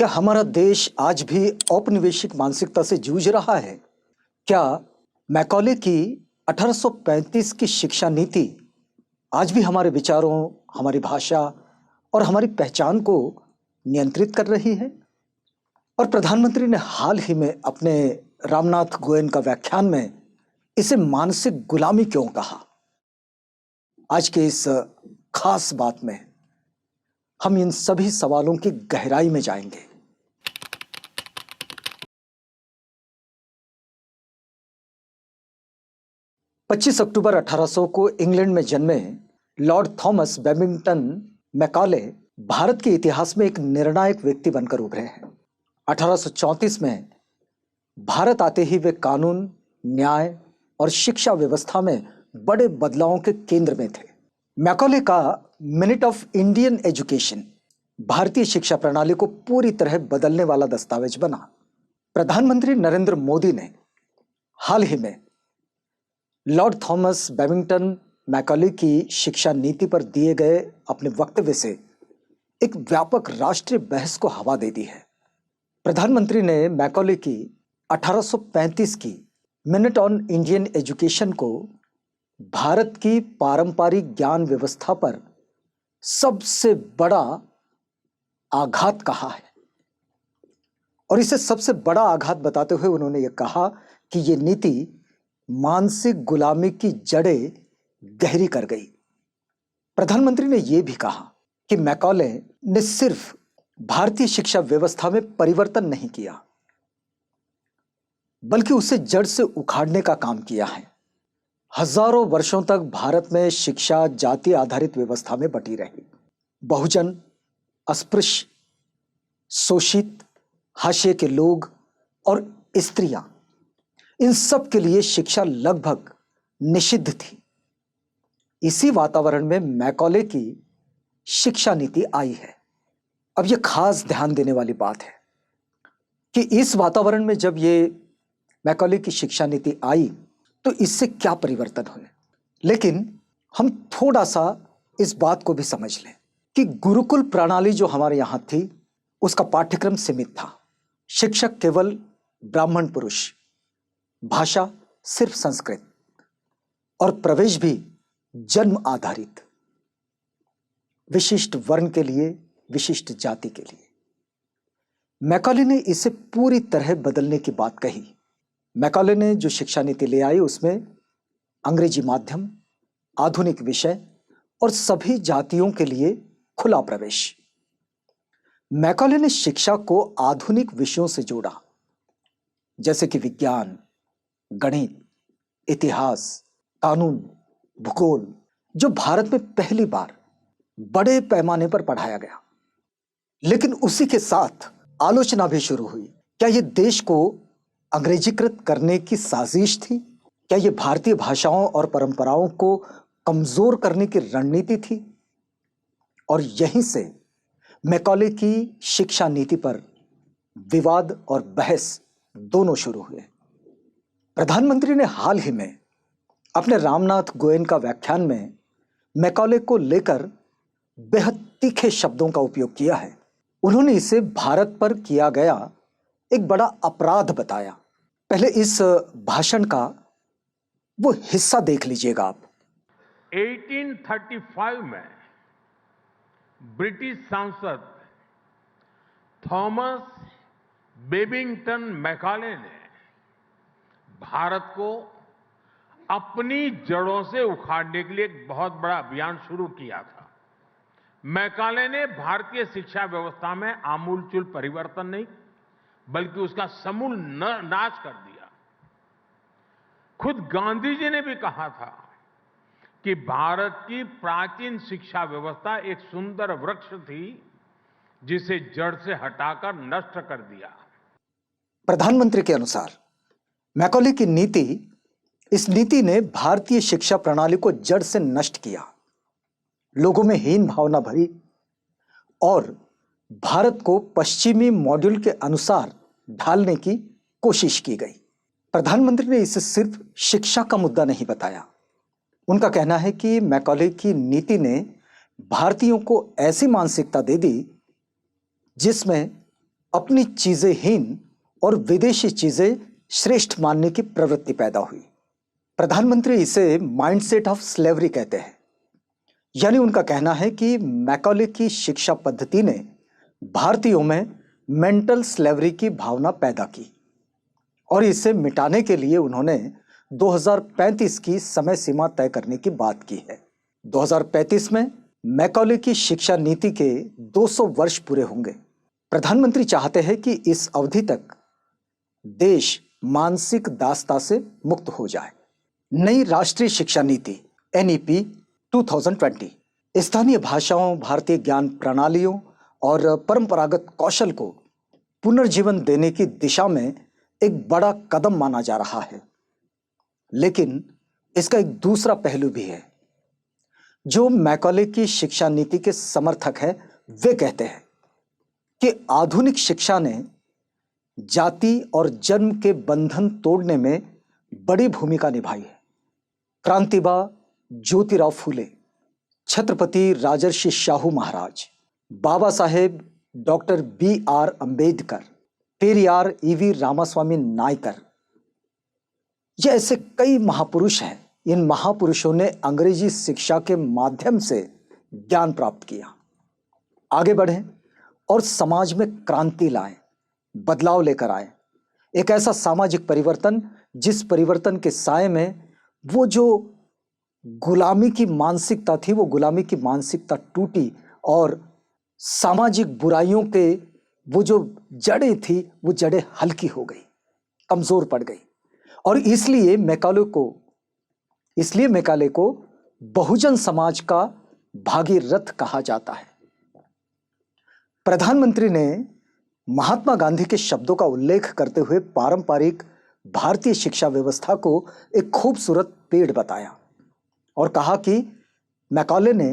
क्या हमारा देश आज भी औपनिवेशिक मानसिकता से जूझ रहा है? क्या मैकॉले की 1835 की शिक्षा नीति आज भी हमारे विचारों, हमारी भाषा और हमारी पहचान को नियंत्रित कर रही है? और प्रधानमंत्री ने हाल ही में अपने रामनाथ गोयन का व्याख्यान में इसे मानसिक गुलामी क्यों कहा? आज के इस खास बात में हम इन सभी सवालों की गहराई में जाएंगे। पच्चीस अक्टूबर 1800 को इंग्लैंड में जन्मे Lord Thomas Babington Macaulay Bharat के इतिहास में एक निर्णायक व्यक्ति बनकर उभरे हैं। 1834 में भारत आते ही वे कानून, न्याय और शिक्षा व्यवस्था में बड़े बदलावों के केंद्र में थे। मैकॉले का मिनट ऑफ इंडियन एजुकेशन भारतीय शिक्षा प्रणाली को पूरी तरह बदलने वाला दस्तावेज बना। प्रधानमंत्री नरेंद्र मोदी ने हाल ही में लॉर्ड थॉमस बेबिंगटन मैकॉले की शिक्षा नीति पर दिए गए अपने वक्तव्य से एक व्यापक राष्ट्रीय बहस को हवा दे दी है। प्रधानमंत्री ने मैकॉले की 1835 की मिनट ऑन इंडियन एजुकेशन को भारत की पारंपरिक ज्ञान व्यवस्था पर सबसे बड़ा आघात कहा है। और इसे सबसे बड़ा आघात बताते हुए उन्होंने यह कहा कि यह नीति मानसिक गुलामी की जड़ें गहरी कर गई। प्रधानमंत्री ने यह भी कहा कि मैकॉले ने सिर्फ भारतीय शिक्षा व्यवस्था में परिवर्तन नहीं किया, बल्कि उसे जड़ से उखाड़ने का काम किया है। हजारों वर्षों तक भारत में शिक्षा जाति आधारित व्यवस्था में बटी रही। बहुजन, अस्पृश्य, शोषित, हाशिए के लोग और स्त्रियां, इन सब के लिए शिक्षा लगभग निषिद्ध थी। इसी वातावरण में मैकॉले की शिक्षा नीति आई है। अब यह खास ध्यान देने वाली बात है कि इस वातावरण में जब ये मैकॉले की शिक्षा नीति आई तो इससे क्या परिवर्तन हुए। लेकिन हम थोड़ा सा इस बात को भी समझ लें कि गुरुकुल प्रणाली जो हमारे यहां थी उसका पाठ्यक्रम सीमित था। शिक्षक केवल ब्राह्मण पुरुष, भाषा सिर्फ संस्कृत और प्रवेश भी जन्म आधारित, विशिष्ट वर्ण के लिए, विशिष्ट जाति के लिए। मैकॉले ने इसे पूरी तरह बदलने की बात कही। मैकॉले ने जो शिक्षा नीति ले आई उसमें अंग्रेजी माध्यम, आधुनिक विषय और सभी जातियों के लिए खुला प्रवेश। मैकॉले ने शिक्षा को आधुनिक विषयों से जोड़ा, जैसे कि विज्ञान, गणित, इतिहास, कानून, भूगोल, जो भारत में पहली बार बड़े पैमाने पर पढ़ाया गया। लेकिन उसी के साथ आलोचना भी शुरू हुई। क्या यह देश को अंग्रेजीकृत करने की साजिश थी? क्या यह भारतीय भाषाओं और परंपराओं को कमजोर करने की रणनीति थी? और यहीं से मैकॉले की शिक्षा नीति पर विवाद और बहस दोनों शुरू हुए। प्रधानमंत्री ने हाल ही में अपने रामनाथ गोयन का व्याख्यान में मैकॉले को लेकर बेहद तीखे शब्दों का उपयोग किया है। उन्होंने इसे भारत पर किया गया एक बड़ा अपराध बताया। पहले इस भाषण का वो हिस्सा देख लीजिएगा आप। 1835 में ब्रिटिश सांसद थॉमस बेबिंगटन मैकॉले ने भारत को अपनी जड़ों से उखाड़ने के लिए एक बहुत बड़ा अभियान शुरू किया था। मैकॉले ने भारतीय शिक्षा व्यवस्था में आमूलचूल परिवर्तन नहीं, बल्कि उसका समूल नाश कर दिया। खुद गांधी जी ने भी कहा था कि भारत की प्राचीन शिक्षा व्यवस्था एक सुंदर वृक्ष थी जिसे जड़ से हटाकर नष्ट कर दिया। प्रधानमंत्री के अनुसार मैकॉले की इस नीति ने भारतीय शिक्षा प्रणाली को जड़ से नष्ट किया, लोगों में हीन भावना भरी और भारत को पश्चिमी मॉड्यूल के अनुसार ढालने की कोशिश की गई। प्रधानमंत्री ने इसे सिर्फ शिक्षा का मुद्दा नहीं बताया। उनका कहना है कि मैकॉले की नीति ने भारतीयों को ऐसी मानसिकता दे दी जिसमें अपनी चीजें हीन और विदेशी चीजें श्रेष्ठ मानने की प्रवृत्ति पैदा हुई। प्रधानमंत्री इसे माइंडसेट ऑफ स्लेवरी कहते हैं। यानी उनका कहना है कि मैकॉले की शिक्षा पद्धति ने भारतीयों में मेंटल स्लेवरी की भावना पैदा की और इसे मिटाने के लिए उन्होंने 2035 की समय सीमा तय करने की बात की है। 2035 में मैकॉले की शिक्षा नीति के 200 वर्ष पूरे होंगे। प्रधानमंत्री चाहते हैं कि इस अवधि तक देश मानसिक दासता से मुक्त हो जाए। नई राष्ट्रीय शिक्षा नीति NEP 2020 स्थानीय भाषाओं, भारतीय ज्ञान प्रणालियों और परंपरागत कौशल को पुनर्जीवन देने की दिशा में एक बड़ा कदम माना जा रहा है। लेकिन इसका एक दूसरा पहलू भी है। जो मैकॉले की शिक्षा नीति के समर्थक हैं वे कहते हैं कि आधुनिक शिक्षा ने जाति और जन्म के बंधन तोड़ने में बड़ी भूमिका निभाई है। Krantiba Jyotirao Phule, Chhatrapati Rajarshi Shahu Maharaj, Baba Saheb doctor BR Ambedkar, Periyar EV Ramasamy Naicker, ये ऐसे कई महापुरुष हैं। इन महापुरुषों ने अंग्रेजी शिक्षा के माध्यम से ज्ञान प्राप्त किया, आगे बढ़े और समाज में क्रांति लाए, बदलाव लेकर आए। एक ऐसा सामाजिक परिवर्तन जिस परिवर्तन के साए में वो जो गुलामी की मानसिकता थी, वो गुलामी की मानसिकता टूटी और सामाजिक बुराइयों के वो जो जड़ें थी वो जड़ें हल्की हो गई, कमजोर पड़ गई। और इसलिए मैकाले को बहुजन समाज का भागीरथ कहा जाता है। प्रधानमंत्री ने महात्मा गांधी के शब्दों का उल्लेख करते हुए पारंपरिक भारतीय शिक्षा व्यवस्था को एक खूबसूरत पेड़ बताया और कहा कि मैकॉले ने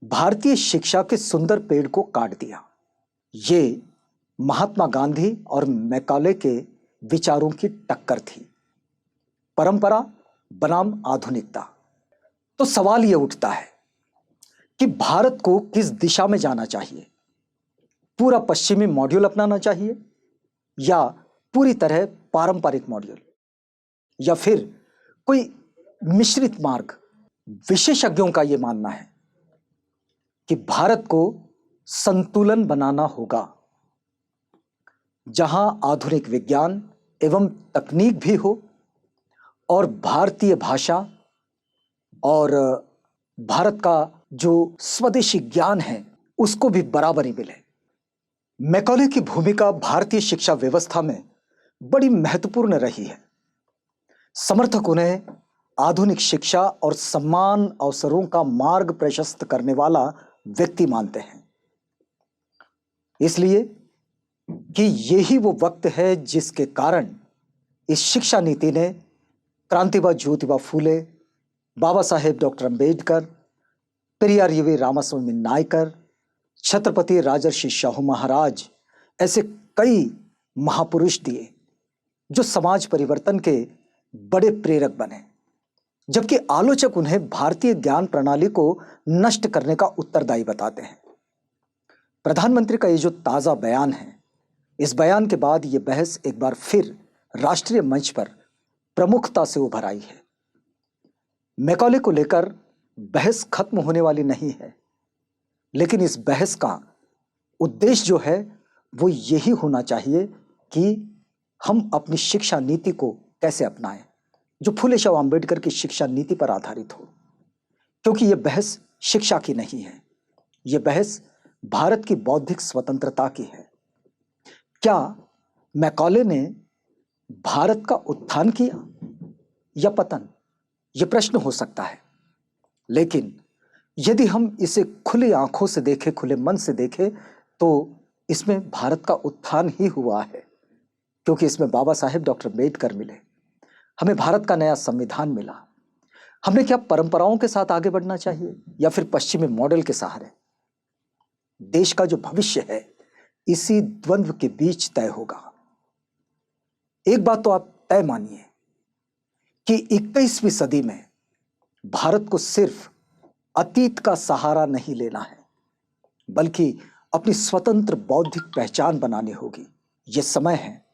भारतीय शिक्षा के सुंदर पेड़ को काट दिया। ये महात्मा गांधी और मैकॉले के विचारों की टक्कर थी, परंपरा बनाम आधुनिकता। तो सवाल यह उठता है कि भारत को किस दिशा में जाना चाहिए? पूरा पश्चिमी मॉड्यूल अपनाना चाहिए या पूरी तरह पारंपरिक मॉड्यूल, या फिर कोई मिश्रित मार्ग? विशेषज्ञों का यह मानना है कि भारत को संतुलन बनाना होगा, जहां आधुनिक विज्ञान एवं तकनीक भी हो और भारतीय भाषा और भारत का जो स्वदेशी ज्ञान है उसको भी बराबरी मिले। मैकॉले की भूमिका भारतीय शिक्षा व्यवस्था में बड़ी महत्वपूर्ण रही है। समर्थक उन्हें आधुनिक शिक्षा और समान अवसरों का मार्ग प्रशस्त करने वाला व्यक्ति मानते हैं, इसलिए कि यही वो वक्त है जिसके कारण इस शिक्षा नीति ने क्रांतिबा ज्योतिबा फूले, बाबा साहेब डॉक्टर अंबेडकर, पेरियार EV रामास्वामी नायकर, छत्रपति राजर्षि शाहू महाराज ऐसे कई महापुरुष दिए जो समाज परिवर्तन के बड़े प्रेरक बने, जबकि आलोचक उन्हें भारतीय ज्ञान प्रणाली को नष्ट करने का उत्तरदायी बताते हैं। प्रधानमंत्री का ये जो ताजा बयान है, इस बयान के बाद ये बहस एक बार फिर राष्ट्रीय मंच पर प्रमुखता से उभर आई है। मैकॉले को लेकर बहस खत्म होने वाली नहीं है, लेकिन इस बहस का उद्देश्य जो है वो यही होना चाहिए कि हम अपनी शिक्षा नीति को कैसे अपनाएं, जो फूले शाह अंबेडकर की शिक्षा नीति पर आधारित हो। क्योंकि यह बहस शिक्षा की नहीं है, यह बहस भारत की बौद्धिक स्वतंत्रता की है। क्या मैकॉले ने भारत का उत्थान किया या पतन? यह प्रश्न हो सकता है, लेकिन यदि हम इसे खुली आंखों से देखें, खुले मन से देखें, तो इसमें भारत का उत्थान ही हुआ है, क्योंकि इसमें बाबा साहेब डॉक्टर अंबेडकर मिले, हमें भारत का नया संविधान मिला। हमें क्या परंपराओं के साथ आगे बढ़ना चाहिए या फिर पश्चिमी मॉडल के सहारे? देश का जो भविष्य है इसी द्वंद्व के बीच तय होगा। एक बात तो आप तय मानिए कि 21वीं सदी में भारत को सिर्फ अतीत का सहारा नहीं लेना है, बल्कि अपनी स्वतंत्र बौद्धिक पहचान बनानी होगी। ये समय है,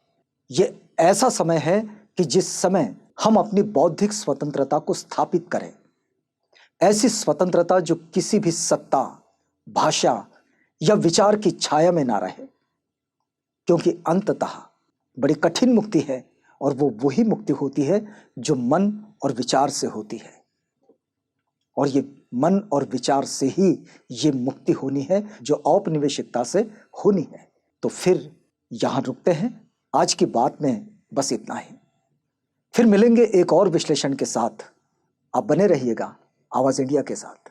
ये ऐसा समय है कि जिस समय हम अपनी बौद्धिक स्वतंत्रता को स्थापित करें, ऐसी स्वतंत्रता जो किसी भी सत्ता, भाषा या विचार की छाया में ना रहे, क्योंकि अंततः बड़ी कठिन मुक्ति है और वो वही मुक्ति होती है जो मन और विचार से होती है। और ये मन और विचार से ही ये मुक्ति होनी है जो औपनिवेशिकता से होनी है। तो फिर यहां रुकते हैं, आज की बात में बस इतना ही। फिर मिलेंगे एक और विश्लेषण के साथ। आप बने रहिएगा आवाज इंडिया के साथ।